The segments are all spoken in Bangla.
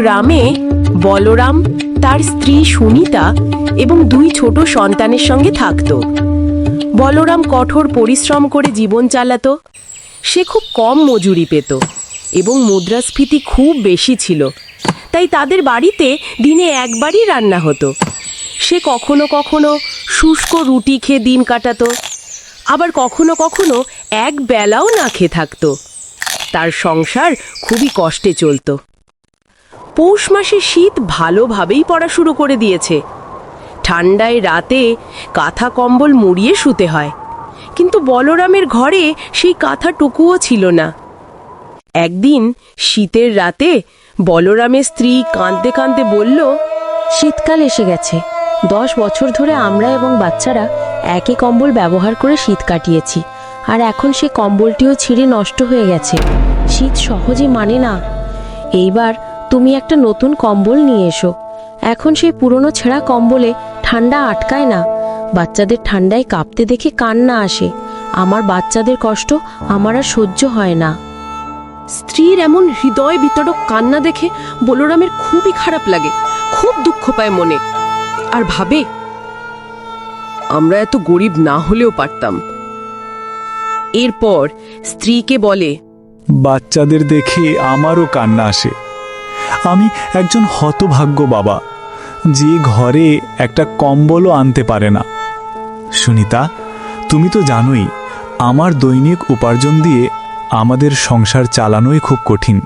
গ্রামে বলরাম, তার স্ত্রী সুনিতা এবং দুই ছোট সন্তানের সঙ্গে থাকত। বলরাম কঠোর পরিশ্রম করে জীবন চালাতো। সে খুব কম মজুরি পেত এবং মুদ্রাস্ফীতি খুব বেশি ছিল, তাই তাদের বাড়িতে দিনে একবারই রান্না হতো। সে কখনো কখনো শুষ্ক রুটি খেয়ে দিন কাটাতো, আবার কখনো কখনো এক বেলাও না খেয়ে থাকতো। তার সংসার খুবই কষ্টে চলত। পৌষ মাসে শীত ভালোভাবেই পড়া শুরু করে দিয়েছে। ঠান্ডায় রাতে কাঁথা কম্বল মুড়িয়ে শুতে হয়, কিন্তু বলরামের ঘরে সেই কাঁথাটুকুও ছিল না। একদিন শীতের রাতে বলরামের স্ত্রী কাঁদতে কাঁদতে বলল, শীতকাল এসে গেছে। 10 বছর ধরে আমরা এবং বাচ্চারা একই কম্বল ব্যবহার করে শীত কাটিয়েছি, আর এখন সে কম্বলটিও ছিঁড়ে নষ্ট হয়ে গেছে। শীত সহজে মানে না। এইবার তুমি একটা নতুন কম্বল নিয়ে এসো। এখন সেই পুরনো ছেঁড়া কম্বলে ঠান্ডা আটকায় না। বাচ্চাদের ঠান্ডায় কাঁপতে দেখে কান্না আসে। আমার বাচ্চাদের কষ্ট আমার আর সহ্য হয় না। স্ত্রীর এমন হৃদয় বিতরক কান্না দেখে বলরামের খুবই খারাপ লাগে, খুব দুঃখ পায় মনে, আর ভাবে, আমরা এত গরিব না হলেও পারতাম। এরপর স্ত্রীকে বলে, বাচ্চাদের দেখে আমারও কান্না আসে। আমি একজন হতভাগ্য বাবা, যে ঘরে একটা কম্বলও আনতে পারে না। সুনিতা, তুমি তো জানোই আমার দৈনিক উপার্জন দিয়ে আমাদের সংসার চালানোই খুব কঠিন।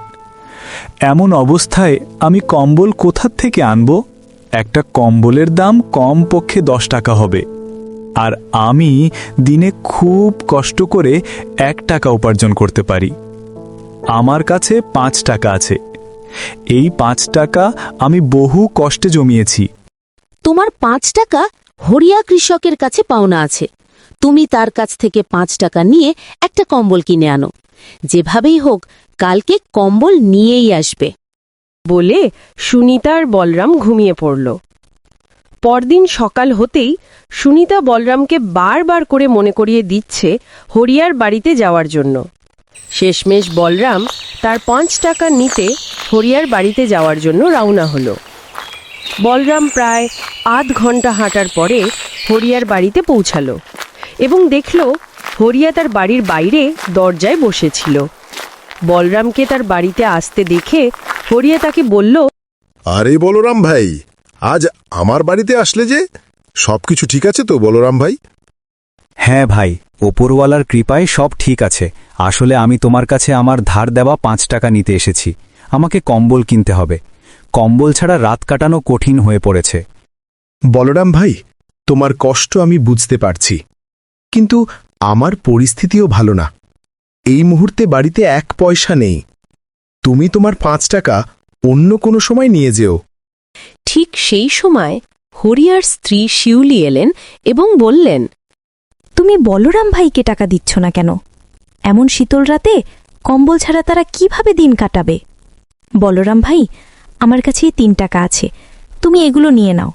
এমন অবস্থায় আমি কম্বল কোথা থেকে আনব? একটা কম্বলের দাম কমপক্ষে 10 টাকা হবে, আর আমি দিনে খুব কষ্ট করে 1 টাকা উপার্জন করতে পারি। আমার কাছে 5 টাকা আছে। এই 5 টাকা আমি বহু কষ্টে জমিয়েছি। তোমার 5 টাকা হরিয়া কৃষকের কাছে পাওনা আছে। তুমি তার কাছ থেকে 5 টাকা নিয়ে একটা কম্বল কিনে আনো। যেভাবেই হোক কালকে কম্বল নিয়েই আসবে। বলে সুনিতা আর বলরাম ঘুমিয়ে পড়ল। পরদিন সকাল হতেই সুনিতা বলরামকে বারবার করে মনে করিয়ে দিচ্ছে হরিয়ার বাড়িতে যাওয়ার জন্য। শেষমেশ বলরাম তার 5 টাকা নিতে হরিয়ার বাড়িতে যাওয়ার জন্য রওনা হলো। বলরাম প্রায় আধ ঘন্টা হাঁটার পরে হরিয়ার বাড়িতে পৌঁছালো এবং দেখল হরিয়া তার বাড়ির বাইরে দরজায় বসেছিল। বলরামকে তার বাড়িতে আসতে দেখে হরিয়া তাকে বলল, আরে বলরাম ভাই, আজ আমার বাড়িতে আসলে যে? সবকিছু ঠিক আছে তো বলরাম ভাই? হ্যাঁ ভাই, ওপরওয়ালার কৃপায় সব ঠিক আছে। আসলে আমি তোমার কাছে আমার ধার দেওয়া 5 টাকা নিতে এসেছি। আমাকে কম্বল কিনতে হবে। কম্বল ছাড়া রাত কাটানো কঠিন হয়ে পড়েছে। বলরাম ভাই, তোমার কষ্ট আমি বুঝতে পারছি, কিন্তু আমার পরিস্থিতিও ভালো না। এই মুহূর্তে বাড়িতে 1 পয়সা নেই। তুমি তোমার 5 টাকা অন্য কোনো সময় নিয়ে যেও। ঠিক সেই সময় হরিয়ার স্ত্রী শিউলি এলেন এবং বললেন, তুমি বলরাম ভাইকে টাকা দিচ্ছ না কেন? এমন শীতল রাতে কম্বল ছাড়া তারা কিভাবে দিন কাটাবে? বলরাম ভাই, আমার কাছে 3 টাকা আছে, তুমি এগুলো নিয়ে নাও।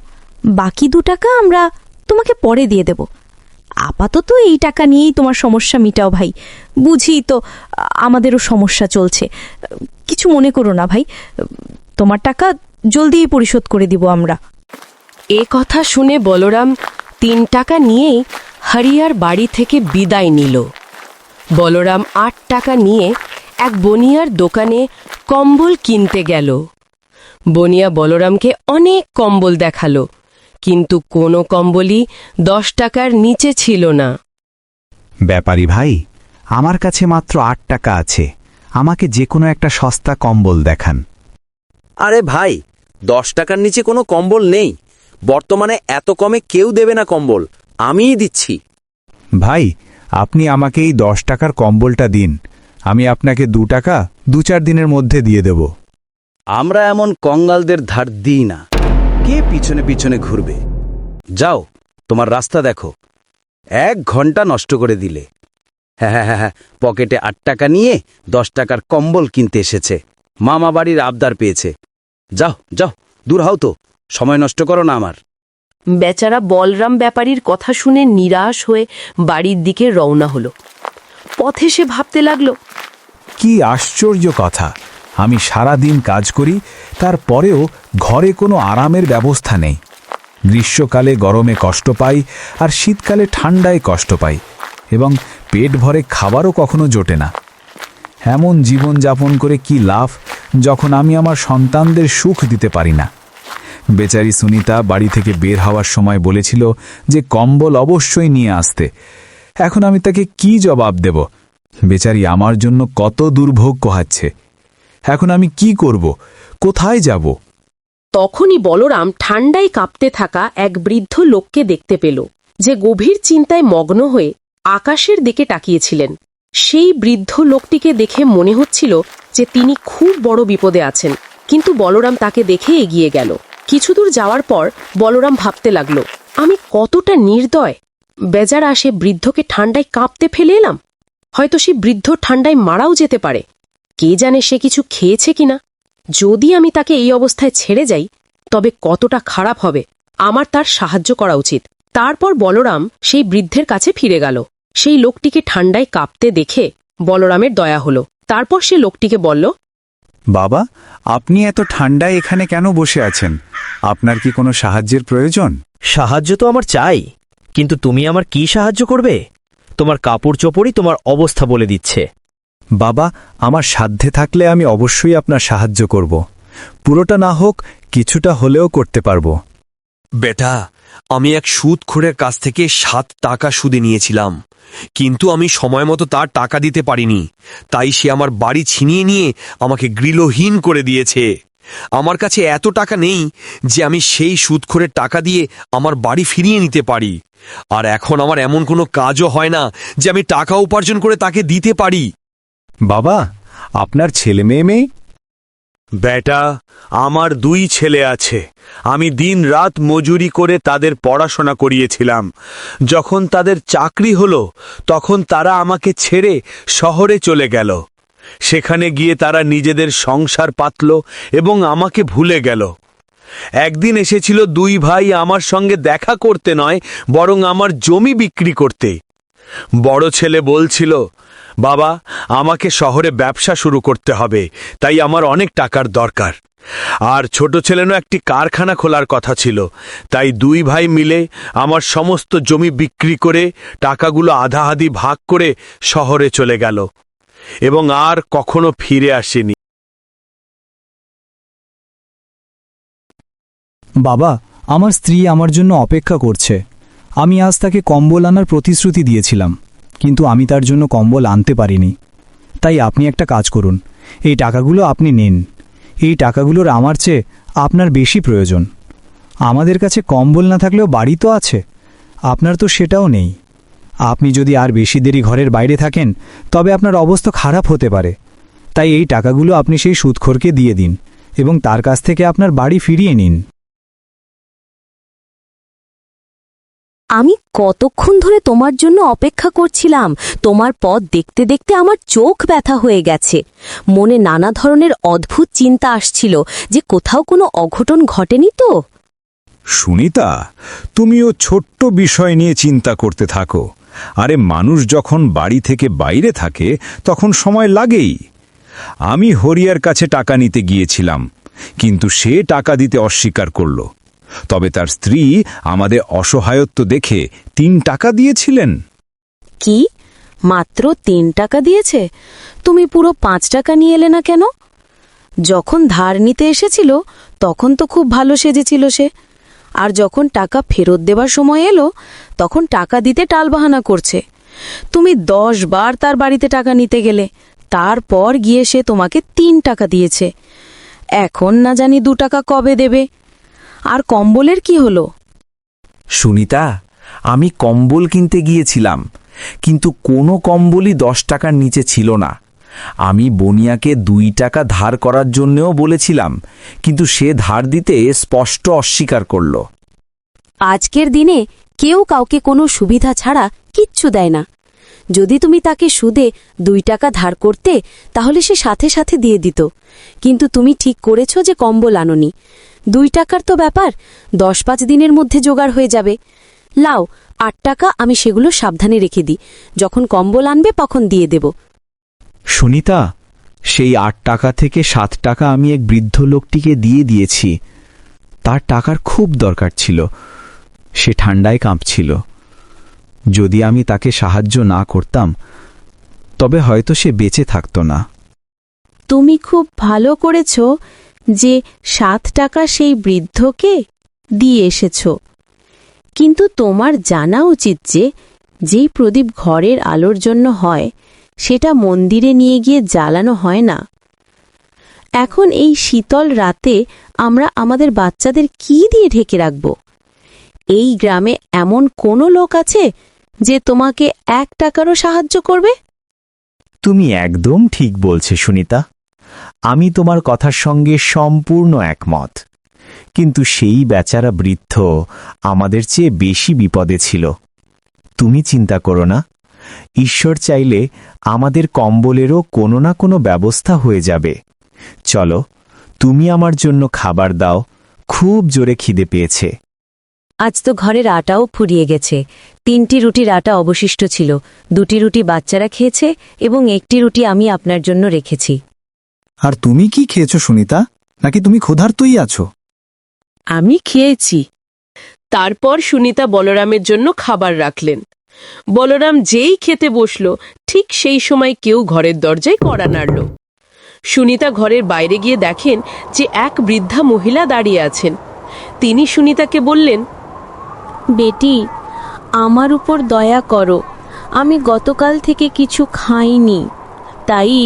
বাকি 2 টাকা আমরা তোমাকে পরে দিয়ে দেব। আপাতত এই টাকা নিয়েই তোমার সমস্যা মিটাও ভাই। বুঝি তো আমাদেরও সমস্যা চলছে। কিছু মনে করো না ভাই, তোমার টাকা জলদি পরিশোধ করে দিব আমরা। এ কথা শুনে বলরাম 3 টাকা নিয়েই হরিয়ার বাড়ি থেকে বিদায় নিল। বলরাম 8 টাকা নিয়ে এক বনিয়ার দোকানে কম্বল কিনতে গেল। বনিয়া বলরামকে অনেক কম্বল দেখালো, কিন্তু কোনো কম্বলই 10 টাকার নিচে ছিল না। ব্যাপারী ভাই, আমার কাছে মাত্র 8 টাকা আছে। আমাকে যে কোনো একটা সস্তা কম্বল দেখান। আরে ভাই, 10 টাকার নিচে কোনো কম্বল নেই। বর্তমানে এত কমে কেউ দেবে না কম্বল, আমিই দিচ্ছি। ভাই, আপনি আমাকে এই 10 টাকার কম্বলটা দিন। আমি আপনাকে 2 টাকা 2-4 দিনের মধ্যে দিয়ে দেব। আমরা এমন কঙ্গালদের ধার দিই না। কে পিছনে পিছনে ঘুরবে? যাও, তোমার রাস্তা দেখো। 1 ঘন্টা নষ্ট করে দিলে। হ্যাঁ, পকেটে 8 টাকা নিয়ে 10 টাকার কম্বল কিনতে এসেছে। মামা বাড়ির আবদার পেয়েছে। যাও যাও, দূর হও তো, সময় নষ্ট করো না আমার। বেচারা বলরাম ব্যাপারীর কথা শুনে নিরাশ হয়ে বাড়ির দিকে রওনা হলো। পথে সে ভাবতে লাগলো, কি আশ্চর্য কথা! আমি সারা দিন কাজ করি, তারপরেও ঘরে কোনো আরামের ব্যবস্থা নেই। গ্রীষ্মকালে গরমে কষ্ট পাই, আর শীতকালে ঠান্ডায় কষ্ট পাই, এবং পেট ভরে খাবারও কখনো জোটে না। এমন জীবন যাপন করে কি লাভ, যখন আমি আমার সন্তানদের সুখ দিতে পারি না? বেচারি সুনিতা বাড়ি থেকে বের হওয়ার সময় বলেছিল যে কম্বল অবশ্যই নিয়ে আসতে। এখন আমি তাকে কি জবাব দেব? বেচারি আমার জন্য কত দুর্ভোগ পোহাচ্ছে। এখন আমি কি করব? কোথায় যাব? তখনই বলরাম ঠান্ডায় কাঁপতে থাকা এক বৃদ্ধ লোককে দেখতে পেল, যে গভীর চিন্তায় মগ্ন হয়ে আকাশের দিকে তাকিয়েছিলেন। সেই বৃদ্ধ লোকটিকে দেখে মনে হচ্ছিল যে তিনি খুব বড় বিপদে আছেন, কিন্তু বলরাম তাকে দেখে এগিয়ে গেল। কিছুদূর যাওয়ার পর বলরাম ভাবতে লাগল, আমি কতটা নির্দয়, বেচারা সে বৃদ্ধকে ঠান্ডায় কাঁপতে ফেলে এলাম। হয়তো সে বৃদ্ধ ঠান্ডায় মারাও যেতে পারে, কে জানে সে কিছু খেয়েছে কিনা। যদি আমি তাকে এই অবস্থায় ছেড়ে যাই, তবে কতটা খারাপ হবে। আমার তার সাহায্য করা উচিত। তারপর বলরাম সেই বৃদ্ধের কাছে ফিরে গেল। সেই লোকটিকে ঠান্ডায় কাঁপতে দেখে বলরামের দয়া হল। তারপর সে লোকটিকে বলল, বাবা, আপনি এত ঠান্ডায় এখানে কেন বসে আছেন? আপনার কি কোনো সাহায্যের প্রয়োজন? সাহায্য তো আমার চাই, কিন্তু তুমি আমার কি সাহায্য করবে? তোমার কাপড় চোপড়ই তোমার অবস্থা বলে দিচ্ছে। বাবা, আমার সাধ্যে থাকলে আমি অবশ্যই আপনার সাহায্য করব। পুরোটা না হোক, কিছুটা হলেও করতে পারবো। বেটা, আমি এক সুদখোরের কাছ থেকে 7 টাকা সুদে নিয়েছিলাম, কিন্তু আমি সময় মতো তার টাকা দিতে পারিনি। তাই সে আমার বাড়ি ছিনিয়ে নিয়ে আমাকে গৃহহীন করে দিয়েছে। আমার কাছে এত টাকা নেই যে আমি সেই সুদখোরের টাকা দিয়ে আমার বাড়ি ফিরিয়ে নিতে পারি। আর এখন আমার এমন কোনো কাজও হয় না যে আমি টাকা উপার্জন করে তাকে দিতে পারি। বাবা, আপনার ছেলে মেয়ে? বেটা, আমার 2 ছেলে আছে। আমি দিন রাত মজুরি করে তাদের পড়াশোনা করিয়েছিলাম। যখন তাদের চাকরি হলো, তখন তারা আমাকে ছেড়ে শহরে চলে গেল। সেখানে গিয়ে তারা নিজেদের সংসার পাতল এবং আমাকে ভুলে গেল। একদিন এসেছিল 2 ভাই আমার সঙ্গে দেখা করতে নয়, বরং আমার জমি বিক্রি করতে। বড় ছেলে বলছিল, বাবা, আমাকে শহরে ব্যবসা শুরু করতে হবে, তাই আমার অনেক টাকার দরকার। আর ছোট ছেলেরও একটি কারখানা খোলার কথা ছিল। তাই 2 ভাই মিলে আমার সমস্ত জমি বিক্রি করে টাকাগুলো আধাআধি ভাগ করে শহরে চলে গেল এবং আর কখনো ফিরে আসেনি। বাবা, আমার স্ত্রী আমার জন্য অপেক্ষা করছে। আমি আজ তাকে কম্বল আনার প্রতিশ্রুতি দিয়েছিলাম, কিন্তু আমি তার জন্য কম্বল আনতে পারিনি। তাই আপনি একটা কাজ করুন, এই টাকাগুলো আপনি নিন। এই টাকাগুলোর আমার চেয়ে আপনার বেশি প্রয়োজন। আমাদের কাছে কম্বল না থাকলেও বাড়ি তো আছে, আপনার তো সেটাও নেই। আপনি যদি আর বেশি দেরি ঘরের বাইরে থাকেন, তবে আপনার অবস্থা খারাপ হতে পারে। তাই এই টাকাগুলো আপনি সেই সুদখোরকে দিয়ে দিন এবং তার কাছ থেকে আপনার বাড়ি ফিরিয়ে নিন। আমি কতক্ষণ ধরে তোমার জন্য অপেক্ষা করছিলাম। তোমার পথ দেখতে দেখতে আমার চোখ ব্যথা হয়ে গেছে। মনে নানা ধরনের অদ্ভুত চিন্তা আসছিল যে কোথাও কোনো অঘটন ঘটেনি তো। সুনিতা, তুমিও ছোট্ট বিষয় নিয়ে চিন্তা করতে থাকো। আরে, মানুষ যখন বাড়ি থেকে বাইরে থাকে তখন সময় লাগেই। আমি হরিয়ার কাছে টাকা নিতে গিয়েছিলাম, কিন্তু সে টাকা দিতে অস্বীকার করল। তবে তার স্ত্রী আমাদের অসহায়ত্ব দেখে 3 টাকা দিয়েছিলেন। কি, মাত্র 3 টাকা দিয়েছে? তুমি পুরো 5 টাকা নিয়ে এলে না কেন? যখন ধার নিতে এসেছিল তখন তো খুব ভালো সেজেছিল সে, আর যখন টাকা ফেরত দেবার সময় এলো তখন টাকা দিতে টালবাহানা করছে। তুমি 10 বার তার বাড়িতে টাকা নিতে গেলে, তারপর গিয়ে সে তোমাকে 3 টাকা দিয়েছে। এখন না জানি 2 টাকা কবে দেবে। আর কম্বলের কি হলো? সুনিতা, আমি কম্বল কিনতে গিয়েছিলাম, কিন্তু কোনো কম্বলই 10 টাকার নিচে ছিল না। আমি বনিয়াকে 2 টাকা ধার করার জন্যও বলেছিলাম, কিন্তু সে ধার দিতে স্পষ্ট অস্বীকার করল। আজকের দিনে কেউ কাউকে কোনো সুবিধা ছাড়া কিচ্ছু দেয় না। যদি তুমি তাকে সুদে 2 টাকা ধার করতে, তাহলে সে সাথে সাথে দিয়ে দিত। কিন্তু তুমি ঠিক করেছ যে কম্বল আনোনি। 2 টাকার তো ব্যাপার, 10-5 দিনের মধ্যে জোগাড় হয়ে যাবে। লাও 8 টাকা, আমি সেগুলো সাবধানে রেখে দিই, যখন কম্বল আনবে তখন দিয়ে দেব। সুনিতা, সেই 8 টাকা থেকে 7 টাকা আমি এক বৃদ্ধ লোকটিকে দিয়ে দিয়েছি। তার টাকার খুব দরকার ছিল। সে ঠান্ডায় কাঁপছিল। যদি আমি তাকে সাহায্য না করতাম তবে হয়তো সে বেঁচে থাকত না। তুমি খুব ভালো করেছ যে 7 টাকা সেই বৃদ্ধকে দিয়ে এসেছ। কিন্তু তোমার জানা উচিত যে যেই প্রদীপ ঘরের আলোর জন্য হয় সেটা মন্দিরে নিয়ে গিয়ে জ্বালানো হয় না। এখন এই শীতল রাতে আমরা আমাদের বাচ্চাদের কি দিয়ে ঢেকে রাখব? এই গ্রামে এমন কোনো লোক আছে যে তোমাকে 1 টাকারও সাহায্য করবে? তুমি একদম ঠিক বলছে সুনিতা। আমি তোমার কথার সঙ্গে সম্পূর্ণ একমত। কিন্তু সেই বেচারা বৃদ্ধ আমাদের চেয়ে বেশি বিপদে ছিল। তুমি চিন্তা করো না, ঈশ্বর চাইলে আমাদের কম্বলেরও কোনো না কোনো ব্যবস্থা হয়ে যাবে। চলো, তুমি আমার জন্য খাবার দাও, খুব জোরে খিদে পেয়েছে। আজ তো ঘরের আটাও ফুরিয়ে গেছে। 3টি রুটির আটা অবশিষ্ট ছিল। 2টি রুটি বাচ্চারা খেয়েছে এবং 1টি রুটি আমি আপনার জন্য রেখেছি। আর তুমি কি খেয়েছো সুনিতা? নাকি তুমি ক্ষুধার্তই আছো? আমি খেয়েছি। তারপর সুনিতা বলরামের জন্য খাবার রাখলেন। বলরাম যেই খেতে বসল ঠিক সেই সময় কেউ ঘরের দরজায় কড়া নাড়ল। সুনিতা ঘরের বাইরে গিয়ে দেখেন যে এক বৃদ্ধা মহিলা দাঁড়িয়ে আছেন। তিনি সুনিতাকে বললেন, বেটি, আমার উপর দয়া করো। আমি গতকাল থেকে কিছু খাইনি, তাই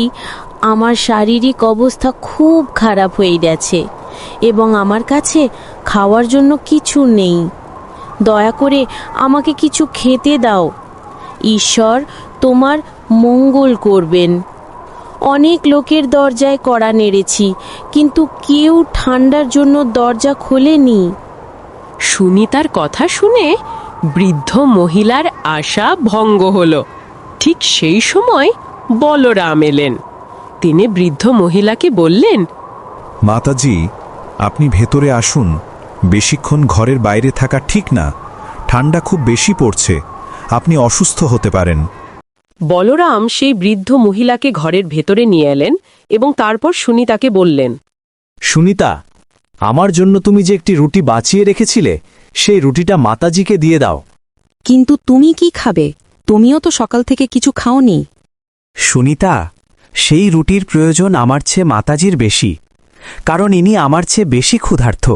আমার শারীরিক অবস্থা খুব খারাপ হয়ে গেছে এবং আমার কাছে খাওয়ার জন্য কিছু নেই। দয়া করে আমাকে কিছু খেতে দাও। ঈশ্বর তোমার মঙ্গল করবেন। অনেক লোকের দরজায় কড়া নেড়েছি, কিন্তু কেউ ঠান্ডার জন্য দরজা খোলেনি। সুনিতার কথা শুনে বৃদ্ধ মহিলার আশা ভঙ্গ হল। ঠিক সেই সময় বলরাম এলেন। তিনি বৃদ্ধ মহিলাকে বললেন, মাতাজি, আপনি ভেতরে আসুন। বেশিক্ষণ ঘরের বাইরে থাকা ঠিক না। ঠান্ডা খুব বেশি পড়ছে, আপনি অসুস্থ হতে পারেন। বলরাম সেই বৃদ্ধ মহিলাকে ঘরের ভেতরে নিয়ে এলেন এবং তারপর সুনিতাকে বললেন, সুনিতা, আমার জন্য তুমি যে একটি রুটি বাঁচিয়ে রেখেছিলে, সেই রুটিটা মাতাজিকে দিয়ে দাও। কিন্তু তুমি কি খাবে? তুমিও তো সকাল থেকে কিছু খাওনি। সুনিতা, সেই রুটির প্রয়োজন আমার চেয়ে মাতাজির বেশি, কারণ ইনি আমার চেয়ে বেশি ক্ষুধার্ত।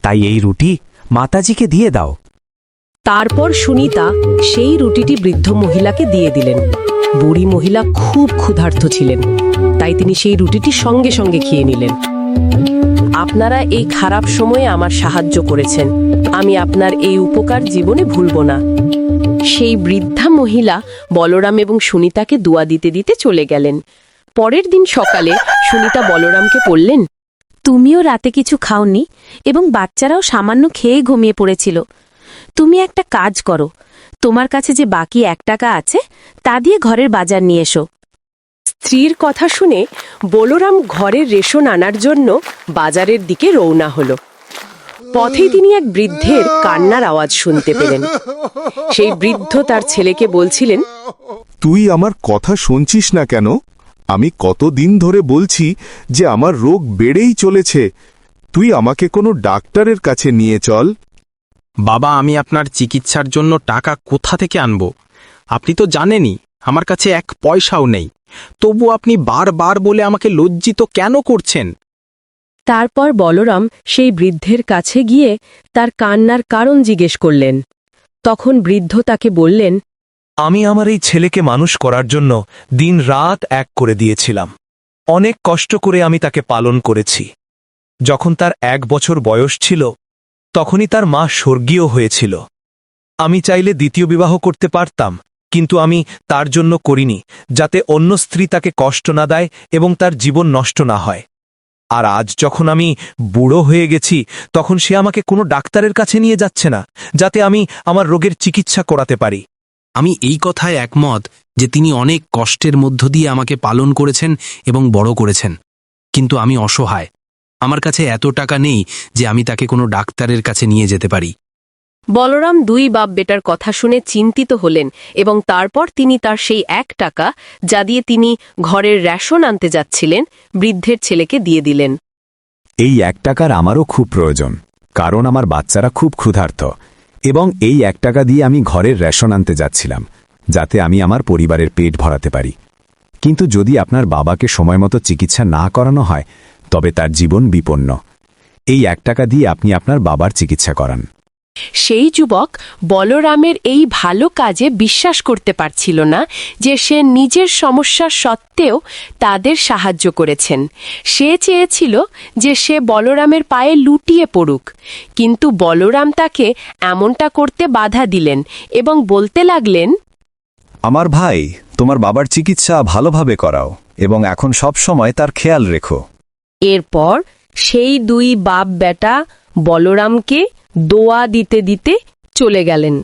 তাই এই রুটি মাতাজিকে দিয়ে দাও। তারপর সুনিতা সেই রুটিটি বৃদ্ধ মহিলাকে দিয়ে দিলেন। বুড়ি মহিলা খুব ক্ষুধার্ত ছিলেন, তাই তিনি সেই রুটিটি সঙ্গে সঙ্গে খেয়ে নিলেন। আপনারা এই খারাপ সময়ে আমার সাহায্য করেছেন। আমি আপনার এই উপকার জীবনে ভুলব না। সেই বৃদ্ধা মহিলা বলরাম এবং সুনিতাকে দোয়া দিতে দিতে চলে গেলেন। পরের দিন সকালে সুনিতা বলরামকে বললেন, তুমিও রাতে কিছু খাওনি এবং বাচ্চারাও সামান্য খেয়ে ঘুমিয়ে পড়েছিল। তুমি একটা কাজ করো, তোমার কাছে যে বাকি 1 টাকা আছে তা দিয়ে ঘরের বাজার নিয়ে এসো। স্ত্রীর কথা শুনে বলরাম ঘরের রেশন আনার জন্য বাজারের দিকে রওনা হল। পথেই তিনি এক বৃদ্ধের কান্নার আওয়াজ শুনতে পেলেন। সেই বৃদ্ধ তার ছেলেকে বলছিলেন, তুই আমার কথা শুনছিস না কেন? আমি কতদিন ধরে বলছি যে আমার রোগ বেড়েই চলেছে। তুই আমাকে কোনো ডাক্তারের কাছে নিয়ে চল। বাবা, আমি আপনার চিকিৎসার জন্য টাকা কোথা থেকে আনব? আপনি তো জানেনই আমার কাছে 1 পয়সাও নেই। তবু আপনি বারবার বলে আমাকে লজ্জিত কেন করছেন? তারপর বলরাম সেই বৃদ্ধের কাছে গিয়ে তার কান্নার কারণ জিজ্ঞেস করলেন। তখন বৃদ্ধ তাকে বললেন, আমি আমার এই ছেলেকে মানুষ করার জন্য দিন রাত এক করে দিয়েছিলাম। অনেক কষ্ট করে আমি তাকে পালন করেছি। যখন তার 1 বছর বয়স ছিল তখনই তার মা স্বর্গীয় হয়েছিল। আমি চাইলে দ্বিতীয় বিবাহ করতে পারতাম, কিন্তু আমি তার জন্য করিনি, যাতে অন্য স্ত্রী তাকে কষ্ট না দেয় এবং তার জীবন নষ্ট না হয়। আর আজ যখন আমি বুড়ো হয়ে গেছি তখন সে আমাকে কোনো ডাক্তারের কাছে নিয়ে যাচ্ছে না, যাতে আমি আমার রোগের চিকিৎসা করাতে পারি। আমি এই কথায় একমত যে তিনি অনেক কষ্টের মধ্য দিয়ে আমাকে পালন করেছেন এবং বড় করেছেন। কিন্তু আমি অসহায়। আমার কাছে এত টাকা নেই যে আমি তাকে কোনো ডাক্তারের কাছে নিয়ে যেতে পারি। বলরাম দুই বাপ বেটার কথা শুনে চিন্তিত হলেন এবং তারপর তিনি তার সেই 1 টাকা যা দিয়ে তিনি ঘরের রেশন আনতে যাচ্ছিলেন বৃদ্ধের ছেলেকে দিয়ে দিলেন। এই 1 টাকার আমারও খুব প্রয়োজন, কারণ আমার বাচ্চারা খুব ক্ষুধার্ত, এবং এই 1 টাকা দিয়ে আমি ঘরের রেশন আনতে যাচ্ছিলাম, যাতে আমি আমার পরিবারের পেট ভরাতে পারি। কিন্তু যদি আপনার বাবাকে সময়মতো চিকিৎসা না করানো হয়, তবে তার জীবন বিপন্ন। এই 1 টাকা দিয়ে আপনি আপনার বাবার চিকিৎসা করান। সেই যুবক বলরামের এই ভালো কাজে বিশ্বাস করতে পারছিল না যে সে নিজের সমস্যা সত্ত্বেও তাদের সাহায্য করেছেন। সে চেয়েছিল যে সে বলরামের পায়ে লুটিয়ে পড়ুক, কিন্তু বলরাম তাকে এমনটা করতে বাধা দিলেন এবং বলতে লাগলেন, আমার ভাই, তোমার বাবার চিকিৎসা ভালোভাবে করাও এবং এখন সব সময় তার খেয়াল রেখো। এরপর সেই দুই বাপ বেটা বলরামকে দোয়া দিতে দিতে চলে গেলেন।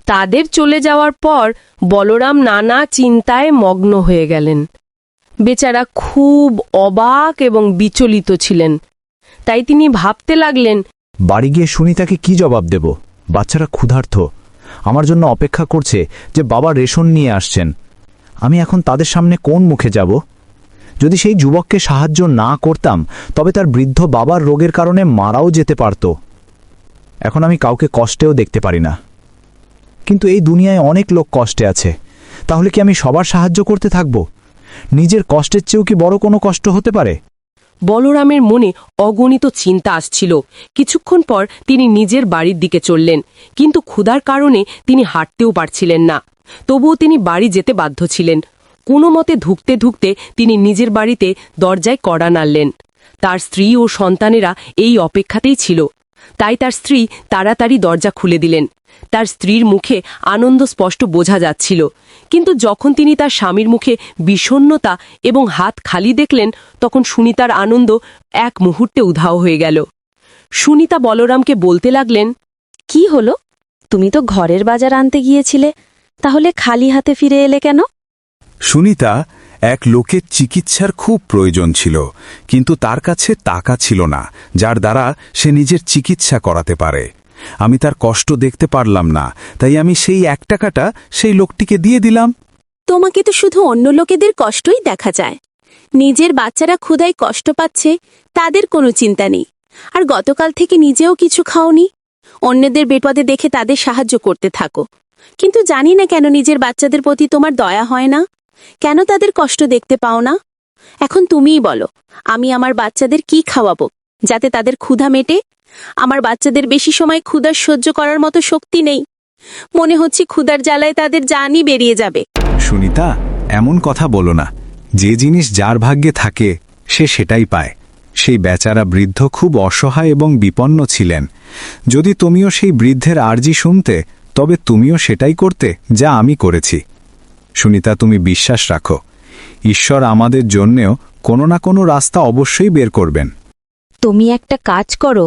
তাদের চলে যাওয়ার পর বলরাম নানা চিন্তায় মগ্ন হয়ে গেলেন। বেচারা খুব অবাক এবং বিচলিত ছিলেন। তাই তিনি ভাবতে লাগলেন, বাড়ি গিয়ে সুনিতাকে কি জবাব দেব? বাচ্চারা ক্ষুধার্ত, আমার জন্য অপেক্ষা করছে যে বাবা রেশন নিয়ে আসছেন। আমি এখন তাদের সামনে কোন মুখে যাব? যদি সেই যুবককে সাহায্য না করতাম, তবে তার বৃদ্ধ বাবার রোগের কারণে মারাও যেতে পারত। এখন আমি কাউকে কষ্টেও দেখতে পারি না। কিন্তু এই দুনিয়ায় অনেক লোক কষ্টে আছে, তাহলে কি আমি সবার সাহায্য করতে থাকব? নিজের কষ্টের চেয়েও কি বড় কোনো কষ্ট হতে পারে? বলরামের মনে অগণিত চিন্তা আসছিল। কিছুক্ষণ পর তিনি নিজের বাড়ির দিকে চললেন, কিন্তু ক্ষুধার কারণে তিনি হাঁটতেও পারছিলেন না। তবুও তিনি বাড়ি যেতে বাধ্য ছিলেন। কোনো মতে ধুঁকতে ধুঁকতে তিনি নিজের বাড়িতে দরজায় কড়া নাড়লেন। তার স্ত্রী ও সন্তানেরা এই অপেক্ষাতেই ছিল। তাই তার স্ত্রী তাড়াতাড়ি দরজা খুলে দিলেন। তার স্ত্রীর মুখে আনন্দ স্পষ্ট বোঝা যাচ্ছিল, কিন্তু যখন তিনি তার স্বামীর মুখে বিষণ্ণতা এবং হাত খালি দেখলেন, তখন সুনিতার আনন্দ এক মুহূর্তে উধাও হয়ে গেল। সুনিতা বলরামকে বলতে লাগলেন, কি হলো? তুমি তো ঘরের বাজার আনতে গিয়েছিলে, তাহলে খালি হাতে ফিরে এলে কেন? সুনিতা, এক লোকের চিকিৎসার খুব প্রয়োজন ছিল, কিন্তু তার কাছে টাকা ছিল না যার দ্বারা সে নিজের চিকিৎসা করাতে পারে। আমি তার কষ্ট দেখতে পারলাম না, তাই আমি সেই 1 টাকাটা সেই লোকটিকে দিয়ে দিলাম। তোমাকে তো শুধু অন্য লোকেদের কষ্টই দেখা যায়। নিজের বাচ্চারা ক্ষুধায় কষ্ট পাচ্ছে, তাদের কোনো চিন্তা নেই। আর গতকাল থেকে নিজেও কিছু খাওনি। অন্যদের বিপদে দেখে তাদের সাহায্য করতে থাকো, কিন্তু জানি না কেন নিজের বাচ্চাদের প্রতি তোমার দয়া হয় না। কেন তাদের কষ্ট দেখতে পাও না? এখন তুমিই বলো, আমি আমার বাচ্চাদের কি খাওয়াবো যাতে তাদের ক্ষুধা মেটে? আমার বাচ্চাদের বেশি সময় ক্ষুধার সহ্য করার মতো শক্তি নেই। মনে হচ্ছে ক্ষুধার জ্বালায় তাদের জানই বেরিয়ে যাবে। সুনিতা, এমন কথা বলো না। যে জিনিস যার ভাগ্যে থাকে সে সেটাই পায়। সেই বেচারা বৃদ্ধ খুব অসহায় এবং বিপন্ন ছিলেন। যদি তুমিও সেই বৃদ্ধের আর্জি শুনতে, তবে তুমিও সেটাই করতে যা আমি করেছি। সুনিতা, তুমি বিশ্বাস রাখো, ঈশ্বর আমাদের জন্যেও কোনো না কোনো রাস্তা অবশ্যই বের করবেন। তুমি একটা কাজ করো,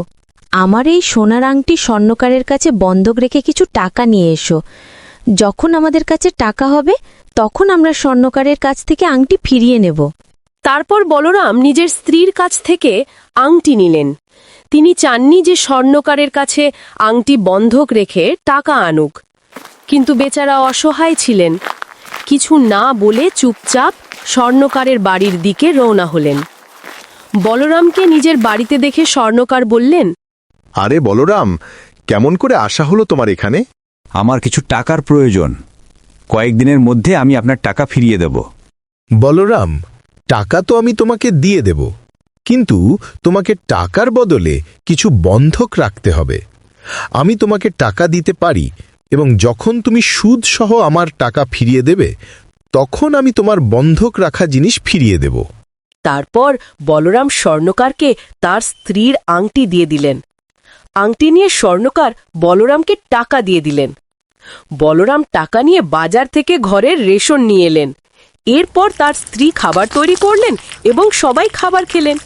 আমার এই সোনার আংটি স্বর্ণকারের কাছে বন্ধক রেখে কিছু টাকা নিয়ে এসো। যখন আমাদের কাছে টাকা হবে, তখন আমরা স্বর্ণকারের কাছ থেকে আংটি ফিরিয়ে নেব। তারপর বলরাম নিজের স্ত্রীর কাছ থেকে আংটি নিলেন। তিনি চাননি যে স্বর্ণকারের কাছে আংটি বন্ধক রেখে টাকা আনুক, কিন্তু বেচারা অসহায় ছিলেন। কিছু না বলে চুপচাপ স্বর্ণকারের বাড়ির দিকে রওনা হলেন। বলরামকে নিজের বাড়িতে দেখে স্বর্ণকার বললেন, আরে বলরাম, কেমন করে আসা হলো তোমার এখানে? আমার কিছু টাকার প্রয়োজন। কয়েকদিনের মধ্যে আমি আপনার টাকা ফিরিয়ে দেব। বলরাম, টাকা তো আমি তোমাকে দিয়ে দেব, কিন্তু তোমাকে টাকার বদলে কিছু বন্ধক রাখতে হবে। আমি তোমাকে টাকা দিতে পারি এবং যখন তুমি সুদ সহ আমার টাকা ফিরিয়ে দেবে, তখন আমি তোমার বন্ধক রাখা জিনিস ফিরিয়ে দেব। তারপর বলরাম স্বর্ণকারকে তার স্ত্রীর আংটি দিয়ে দিলেন। আংটি নিয়ে স্বর্ণকার বলরামকে টাকা দিয়ে দিলেন। বলরাম টাকা নিয়ে বাজার থেকে ঘরের রেশন নিয়ে এলেন। এরপর তার স্ত্রী খাবার তৈরি করলেন এবং সবাই খাবার খেলেন।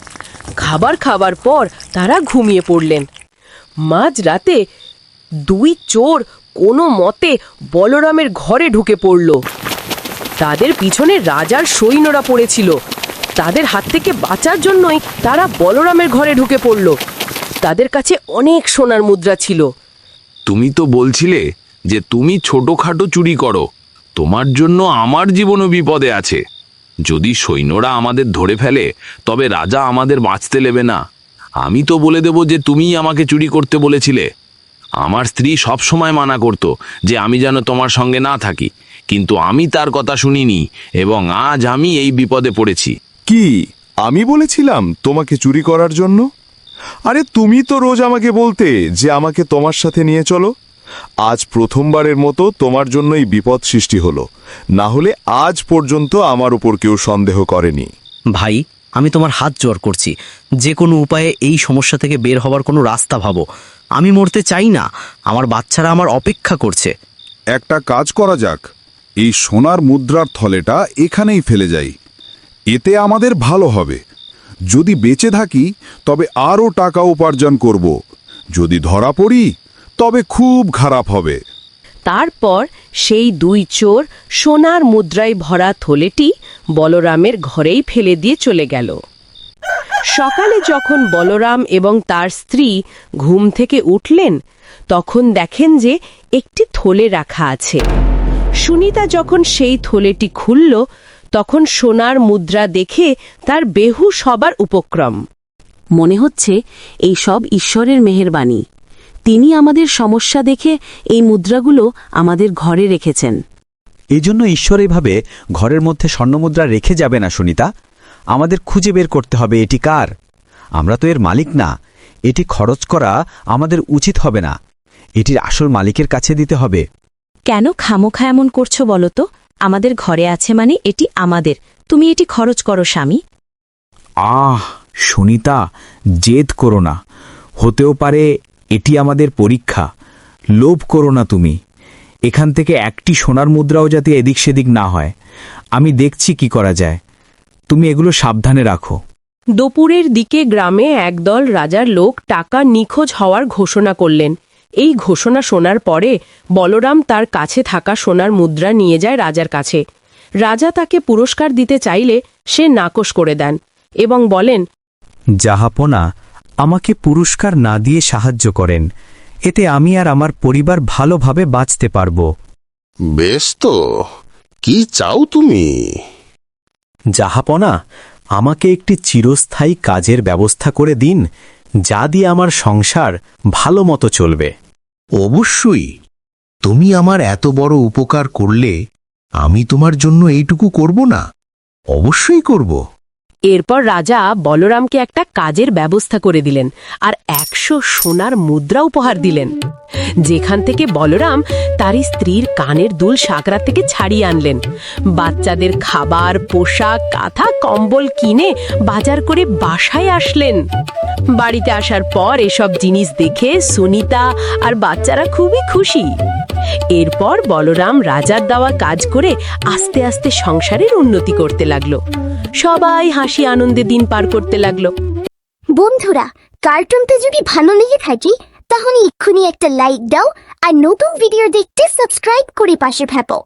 খাবার খাবার পর তারা ঘুমিয়ে পড়লেন। মাঝরাতে দুই চোর কোনো মতে বলরামের ঘরে ঢুকে পড়ল। তাদের পিছনে রাজার সৈন্যরা পড়েছিল। তাদের হাত থেকে বাঁচার জন্যই তারা বলরামের ঘরে ঢুকে পড়ল। তাদের কাছে অনেক সোনার মুদ্রা ছিল। তুমি তো বলছিলে যে তুমি ছোটখাটো চুরি করো, তোমার জন্য আমার জীবনও বিপদে আছে। যদি সৈন্যরা আমাদের ধরে ফেলে তবে রাজা আমাদের বাঁচতে নেবে না। আমি তো বলে দেব যে তুমিই আমাকে চুরি করতে বলেছিলে। আমার স্ত্রী সব সময় মানা করত যে আমি যেন তোমার সঙ্গে না থাকি, কিন্তু আমি তার কথা শুনিনি এবং আজ আমি এই বিপদে পড়েছি। কি আমি বলেছিলাম তোমাকে চুরি করার জন্য? আরে তুমি তো রোজ আমাকে বলতে যে আমাকে তোমার সাথে নিয়ে চলো। আজ প্রথমবারের মতো তোমার জন্যই বিপদ সৃষ্টি হলো, না হলে আজ পর্যন্ত আমার উপর কেউ সন্দেহ করেনি। ভাই, আমি তোমার হাত জোর করছি, যে কোনো উপায়ে এই সমস্যা থেকে বের হওয়ার কোনো রাস্তা ভাবো। আমি মরতে চাই না, আমার বাচ্চারা আমার অপেক্ষা করছে। একটা কাজ করা যাক, এই সোনার মুদ্রার থলেটা এখানেই ফেলে যাই, এতে আমাদের ভালো হবে। যদি বেঁচে থাকি তবে আরও টাকা উপার্জন করব, যদি ধরা পড়ি তবে খুব খারাপ হবে। তারপর সেই দুই চোর সোনার মুদ্রায় ভরা থলেটি বলরামের ঘরেই ফেলে দিয়ে চলে গেল। সকালে যখন বলরাম এবং তার স্ত্রী ঘুম থেকে উঠলেন, তখন দেখেন যে একটি থলে রাখা আছে। সুনিতা যখন সেই থলেটি খুলল, তখন সোনার মুদ্রা দেখে তার বেহুশ হবার উপক্রম। মনে হচ্ছে এই সব ঈশ্বরের মেহেরবানি। তিনি আমাদের সমস্যা দেখে এই মুদ্রাগুলো আমাদের ঘরে রেখেছেন। এই জন্য ঈশ্বর এইভাবে ঘরের মধ্যে স্বর্ণমুদ্রা রেখে যাবে না সুনিতা। আমাদের খুঁজে বের করতে হবে এটি কার। আমরা তো এর মালিক না, এটি খরচ করা আমাদের উচিত হবে না, এটির আসল মালিকের কাছে দিতে হবে। কেন খামোখা এমন করছো বলো তো? আমাদের ঘরে আছে মানে এটি আমাদের। তুমি এটি খরচ করো স্বামী। সুনিতা, জেদ করো না, হতেও পারে এটি আমাদের পরীক্ষা। লোভ করো না তুমি। এখান থেকে একটি সোনার মুদ্রাও যাতে এদিক সেদিক না হয়। আমি দেখছি কি করা যায়, তুমি এগুলো সাবধানে রাখো। দুপুরের দিকে গ্রামে একদল রাজার লোক টাকা নিখোঁজ হওয়ার ঘোষণা করলেন। এই ঘোষণা শোনার পরে বলরাম তার কাছে থাকা সোনার মুদ্রা নিয়ে যায় রাজার কাছে। রাজা তাকে পুরস্কার দিতে চাইলে সে নাকচ করে দেন এবং বলেন, জাহাপনা, আমাকে পুরস্কার না দিয়ে সাহায্য করেন, এতে আমি আর আমার পরিবার ভালোভাবে বাঁচতে পারব। বেশ তো, কি চাও তুমি? জাহাপনা, আমাকে একটি চিরস্থায়ী কাজের ব্যবস্থা করে দিন, যা দিয়ে আমার সংসার ভালো মতো চলবে। অবশ্যই, তুমি আমার এত বড় উপকার করলে আমি তোমার জন্য এইটুকু করব না? অবশ্যই করব। এরপর রাজা বলরামকে একটা কাজের ব্যবস্থা করে দিলেন আর 100 সোনার মুদ্রা উপহার দিলেন, যেখান থেকে বলরাম তার স্ত্রীর কানের দুল সাকরাত থেকে ছাড়িয়ে আনলেন। বাচ্চাদের খাবার, পোশাক, কাঁথা, কম্বল কিনে বাজার করে বাসায় আসলেন। বাড়িতে আসার পর এসব জিনিস দেখে সুনিতা আর বাচ্চারা খুবই খুশি। এরপর বলরাম রাজার দেওয়া কাজ করে আস্তে আস্তে সংসারের উন্নতি করতে লাগলো। সবাই হাসি আনন্দে দিন পার করতে লাগলো। বন্ধুরা, কার্টুনটা যদি ভালো লেগে থাকে তাহলে এক্ষুনি একটা লাইক দাও আর নতুন ভিডিও দেখতে সাবস্ক্রাইব করে পাশে থাকো।